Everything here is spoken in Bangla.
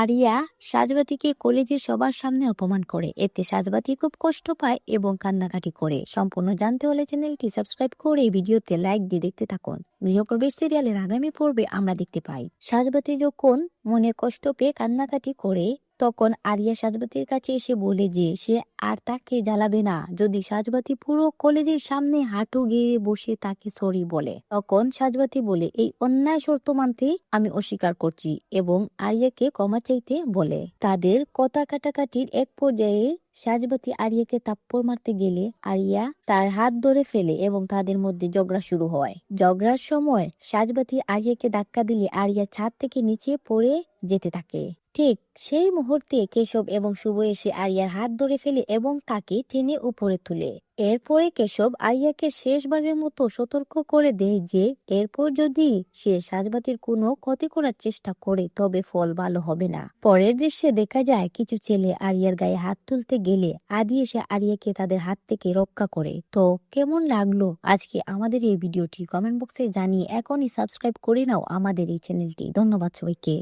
আরিয়া সাজবাতিকে কলেজের সবার সামনে অপমান করে, এতে সাজবাতি খুব কষ্ট পায় এবং কান্নাকাটি করে। সম্পূর্ণ জানতে হলে চ্যানেলটি সাবস্ক্রাইব করে ভিডিওতে লাইক দিয়ে দেখতে থাকুন। গৃহপ্রবেশ সিরিয়ালের আগামী পর্বে আমরা দেখতে পাই সাজবাতি যখন মনে কষ্ট পেয়ে কান্নাকাটি করে, তখন আরিয়া সাজবাতির কাছে এসে বলে যে সে আর তাকে জ্বালাবে না যদি সাজবাতি পুরো কলেজের সামনে হাঁটু গেড়ে বসে তাকে সরি বলে। তখন সাজবাতি বলে, এই অন্যায় শর্ত মানতে আমি অস্বীকার করছি এবং আরিয়াকে ক্ষমা চাইতে বলে। তাদের কথা কাটাকাটির এক পর্যায়ে সাজবাতি আরিয়াকে থাপ্পড় মারতে গেলে আরিয়া তার হাত ধরে ফেলে এবং তাদের মধ্যে ঝগড়া শুরু হয়। ঝগড়ার সময় সাজবাতি আরিয়াকে ধাক্কা দিলে আরিয়া ছাদ থেকে নিচে পড়ে যেতে থাকে। ঠিক সেই মুহূর্তে কেশব এবং শুভ এসে আরিয়ার হাত ধরে ফেলে এবং তাকে টেনে উপরে তুলে। এরপরে কেশব আরিয়াকে শেষবারের মতো সতর্ক করে দেয় যে এরপর যদি সে সাজবাতির কোনো ক্ষতি করার চেষ্টা করে তবে ফল ভালো হবে না। পরের দৃশ্যে দেখা যায় কিছু ছেলে আরিয়ার গায়ে হাত তুলতে গেলে আদি এসে আরিয়াকে তাদের হাত থেকে রক্ষা করে। তো কেমন লাগলো আজকে আমাদের এই ভিডিওটি কমেন্ট বক্সে জানিয়ে এখনই সাবস্ক্রাইব করে নাও আমাদের এই চ্যানেলটি। ধন্যবাদ সবাইকে।